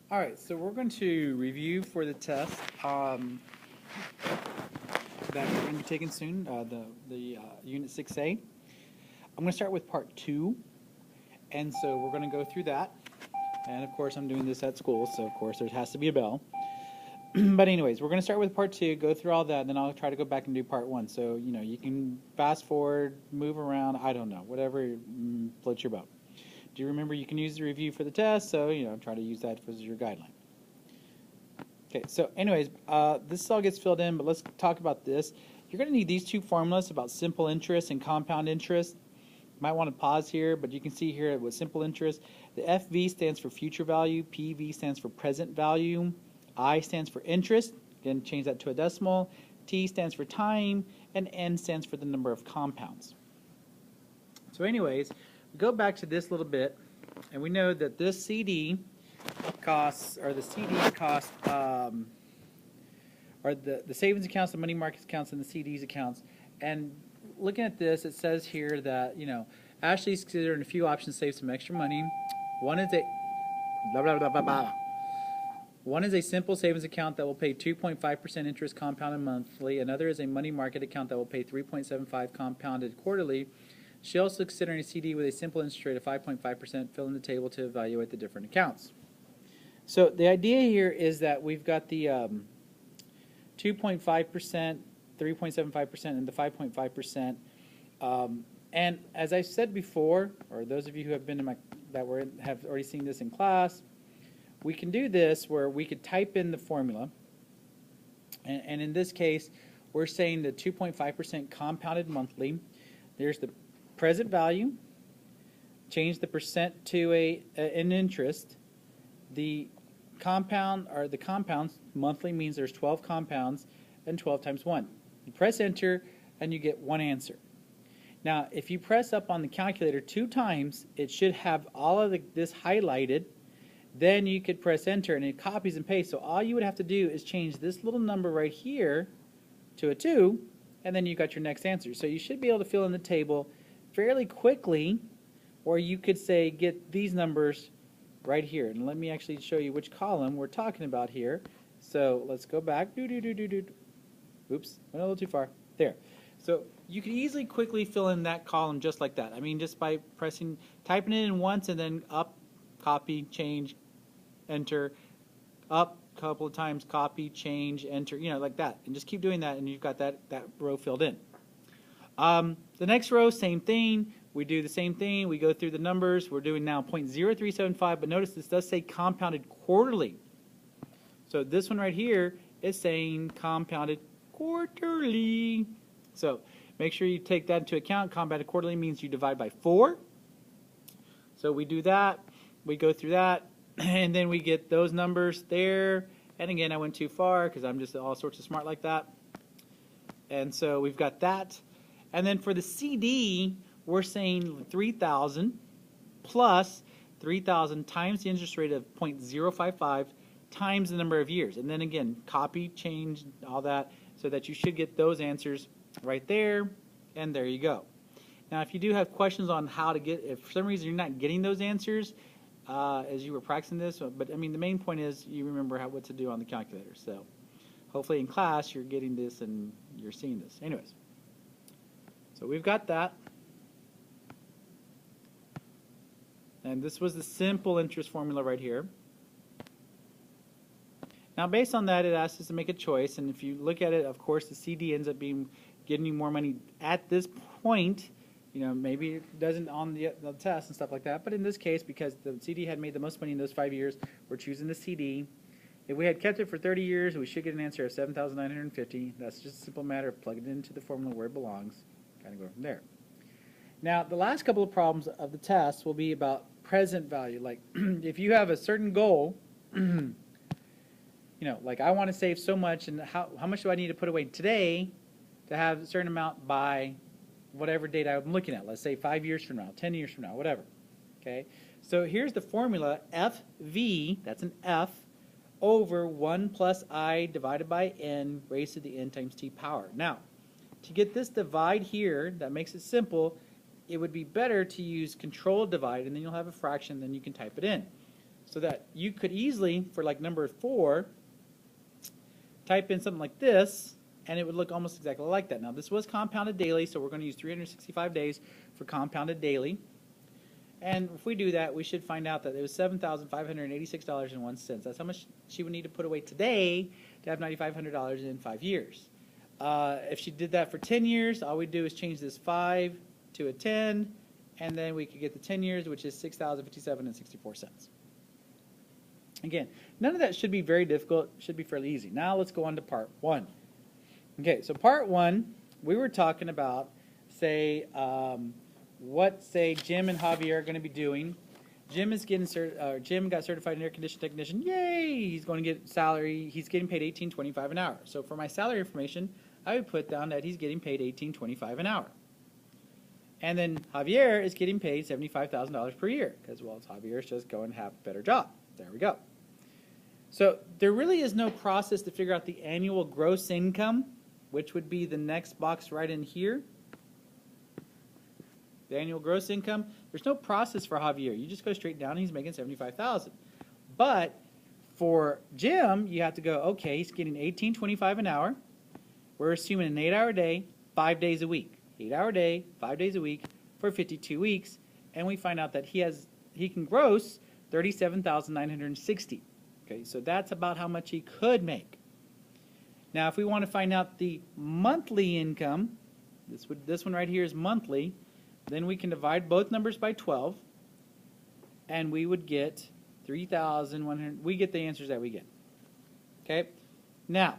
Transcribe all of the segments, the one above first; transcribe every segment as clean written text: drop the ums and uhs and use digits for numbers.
All right, so we're going to review for the test that we're going to be taking soon, the Unit 6A. I'm going to start with Part 2, and so we're going to go through that. And of course, I'm doing this at school, so of course there has to be a bell. But anyways, we're going to start with Part 2, go through all that, and then I'll try to go back and do Part 1. So, you can fast forward, move around, I don't know, whatever floats your boat. Do you remember you can use the review for the test, so, try to use that as your guideline. Okay, so anyways, this all gets filled in, but let's talk about this. You're going to need these two formulas about simple interest and compound interest. You might want to pause here, but you can see here with simple interest, the FV stands for future value, PV stands for present value, I stands for interest, again change that to a decimal, T stands for time, and N stands for the number of compounds. So anyways, we go back to this little bit, and we know that this CD costs, or the CD cost, or the savings accounts, the money market accounts, and the CDs accounts. And looking at this, it says here that, Ashley's considering a few options to save some extra money. One is a blah, blah, blah, blah, blah. One is a simple savings account that will pay 2.5% interest compounded monthly. Another is a money market account that will pay 3.75 compounded quarterly. She also considering a CD with a simple interest rate of 5.5%, fill in the table to evaluate the different accounts. So the idea here is that we've got the 2.5%, 3.75%, and the 5.5%. And as I said before, or those of you who have been in have already seen this in class, we can do this where we could type in the formula, and in this case, we're saying the 2.5% compounded monthly. There's the present value. Change the percent to an interest. The compound, or the compounds, monthly means there's 12 compounds, and 12 times 1. You press enter, and you get one answer. Now, if you press up on the calculator 2 times, it should have all of this highlighted. Then you could press enter, and it copies and pastes. So all you would have to do is change this little number right here to a 2, and then you got your next answer. So you should be able to fill in the table fairly quickly, or you could say get these numbers right here. And let me actually show you which column we're talking about here. So let's go back. Oops, went a little too far. There. So you can easily quickly fill in that column just like that. I mean, just by typing it in once, and then up, copy, change, enter, up a couple of times, copy, change, enter, like that. And just keep doing that, and you've got that row filled in. The next row, same thing. We do the same thing. We go through the numbers. We're doing now 0.0375, but notice this does say compounded quarterly. So this one right here is saying compounded quarterly. So make sure you take that into account. Compounded quarterly means you divide by 4. So we do that. We go through that, and then we get those numbers there. And again, I went too far because I'm just all sorts of smart like that. And so we've got that. And then for the CD, we're saying 3,000 plus 3,000 times the interest rate of 0.055 times the number of years. And then again, copy, change, all that, so that you should get those answers right there, and there you go. Now, if you do have questions on how to get, if for some reason you're not getting those answers as you were practicing this, but I mean, the main point is you remember what to do on the calculator. So hopefully in class you're getting this and you're seeing this. Anyways, so we've got that. And this was the simple interest formula right here. Now, based on that, it asks us to make a choice. And if you look at it, of course, the CD ends up getting you more money at this point. Maybe it doesn't on the test and stuff like that. But in this case, because the CD had made the most money in those 5 years, we're choosing the CD. If we had kept it for 30 years, we should get an answer of $7,950. That's just a simple matter of plugging it into the formula where it belongs. Kind of go from there. Now, the last couple of problems of the test will be about present value. Like, if you have a certain goal, like I want to save so much, and how much do I need to put away today to have a certain amount by whatever date I'm looking at. Let's say 5 years from now, 10 years from now, whatever. Okay, so here's the formula, FV, that's an F, over 1 plus I divided by N raised to the N times T power. Now, to get this divide here, that makes it simple, it would be better to use control divide, and then you'll have a fraction, then you can type it in. So that you could easily, for like number 4, type in something like this, and it would look almost exactly like that. Now, this was compounded daily, so we're going to use 365 days for compounded daily. And if we do that, we should find out that it was $7,586.01. That's how much she would need to put away today to have $9,500 in 5 years. If she did that for 10 years, all we do is change this 5 to a 10, and then we could get the 10 years, which is $6,057.64. Again, none of that should be very difficult. It should be fairly easy. Now let's go on to part 1. Okay, so part 1, we were talking about, say, what, say, Jim and Javier are going to be doing. Jim is getting Jim got certified air conditioning technician. Yay! He's going to get salary. He's getting paid $18.25 an hour. So for my salary information, I would put down that he's getting paid $18.25 an hour. And then Javier is getting paid $75,000 per year because, well, Javier is just going to have a better job. There we go. So there really is no process to figure out the annual gross income, which would be the next box right in here. The annual gross income. There's no process for Javier. You just go straight down and he's making $75,000. But for Jim, you have to go, okay, he's getting $18.25 an hour. We're assuming an 8-hour day, 5 days a week. 8-hour day, 5 days a week for 52 weeks. And we find out that he can gross $37,960. Okay, so that's about how much he could make. Now, if we want to find out the monthly income, this one right here is monthly, then we can divide both numbers by 12, and we would get 3,100. We get the answers that we get. Okay, now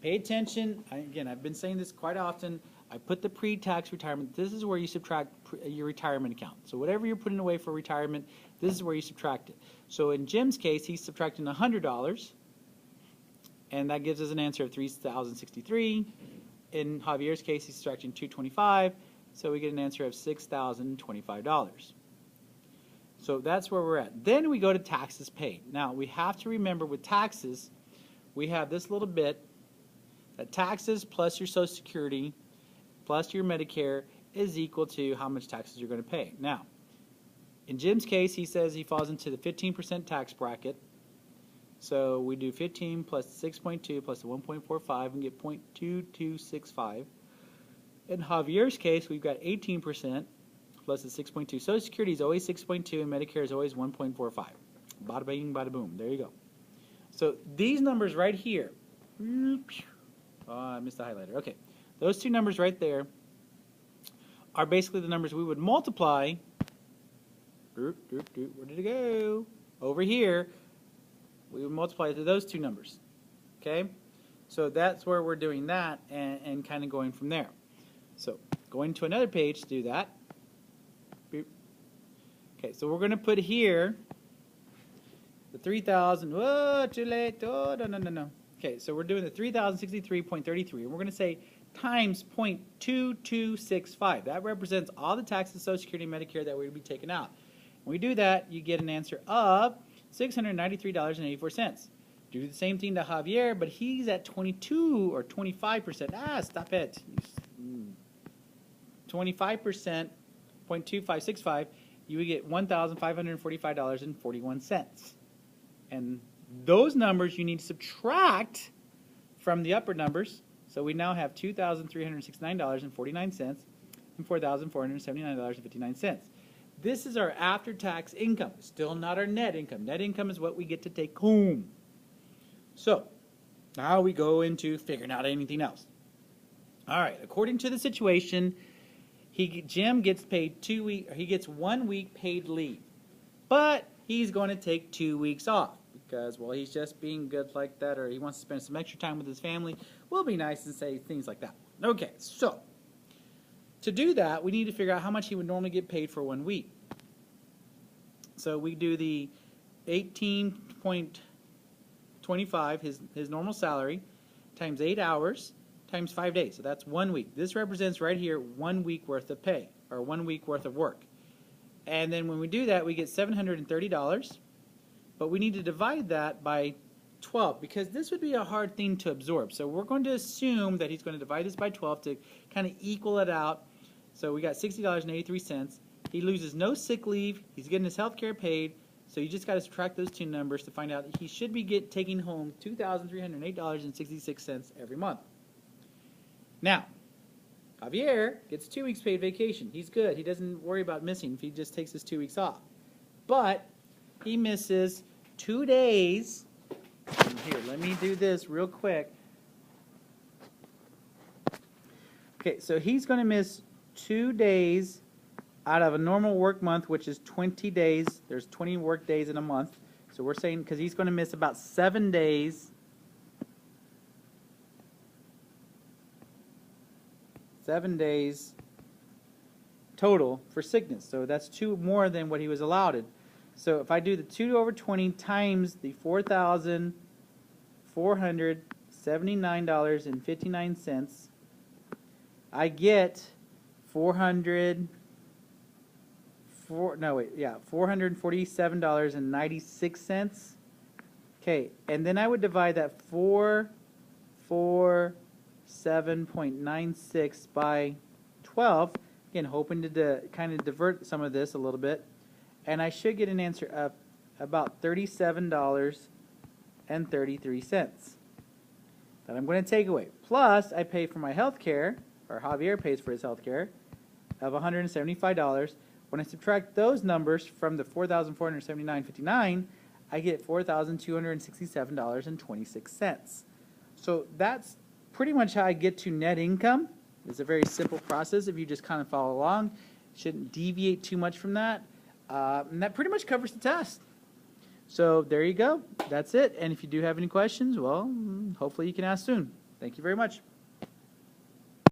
pay attention. Again, I've been saying this quite often. I put the pre-tax retirement. This is where you subtract your retirement account. So whatever you're putting away for retirement, this is where you subtract it. So in Jim's case, he's subtracting $100, and that gives us an answer of $3,063. In Javier's case, he's subtracting $225, so we get an answer of $6,025. So that's where we're at. Then we go to taxes paid. Now, we have to remember with taxes, we have this little bit that taxes plus your Social Security plus your Medicare is equal to how much taxes you're going to pay. Now, in Jim's case, he says he falls into the 15% tax bracket. So we do 15 plus 6.2 plus the 1.45 and get 0.2265. In Javier's case, we've got 18% plus the 6.2. Social Security is always 6.2 and Medicare is always 1.45. Bada bing, bada boom. There you go. So these numbers right here. Oh, I missed the highlighter. Okay. Those two numbers right there are basically the numbers we would multiply. Where did it go? Over here. We would multiply to those two numbers. Okay? So that's where we're doing that and kind of going from there. So going to another page to do that. Okay, so we're going to put here the 3,000. Oh, too late. Oh, no. Okay, so we're doing the 3,063.33. And we're going to say times 0.2265. That represents all the taxes, Social Security, and Medicare that we're going to be taking out. When we do that, you get an answer of $693.84. Do the same thing to Javier, but he's at 22 or 25%. Ah, stop it. 25%, 0.2565, you would get $1,545.41. And those numbers you need to subtract from the upper numbers. So we now have $2,369.49 and $4,479.59. This is our after-tax income. Still not our net income. Net income is what we get to take home. So now we go into figuring out anything else. All right. According to the situation, Jim gets paid 2 weeks. He gets 1 week paid leave, but he's going to take 2 weeks off because, well, he's just being good like that, or he wants to spend some extra time with his family. We'll be nice and say things like that. Okay. So to do that, we need to figure out how much he would normally get paid for 1 week. So we do the 18.25, his normal salary, times 8 hours, times 5 days. So that's 1 week. This represents right here 1 week worth of pay, or 1 week worth of work. And then when we do that, we get $730, but we need to divide that by 12 because this would be a hard thing to absorb. So we're going to assume that he's going to divide this by 12 to kind of equal it out. So we got $60.83. He loses no sick leave. He's getting his health care paid. So you just got to subtract those two numbers to find out that he should be taking home $2,308.66 every month. Now, Javier gets 2 weeks paid vacation. He's good. He doesn't worry about missing if he just takes his 2 weeks off. But he misses 2 days. And here, let me do this real quick. Okay, so he's going to miss 2 days out of a normal work month, which is 20 days. There's 20 work days in a month. So we're saying, because he's going to miss about 7 days. 7 days total for sickness. So that's 2 more than what he was allowed. So if I do the 2 over 20 times the $4,479.59, I get $447.96. Okay, and then I would divide that 447.96 by 12. Again, hoping to kind of divert some of this a little bit, and I should get an answer of about $37.33 that I'm going to take away. Plus, I pay for my health care, or Javier pays for his health care, of $175. When I subtract those numbers from the $4,479.59, I get $4,267.26. So that's pretty much how I get to net income. It's a very simple process if you just kind of follow along. Shouldn't deviate too much from that. And that pretty much covers the test. So there you go. That's it. And if you do have any questions, well, hopefully you can ask soon. Thank you very much.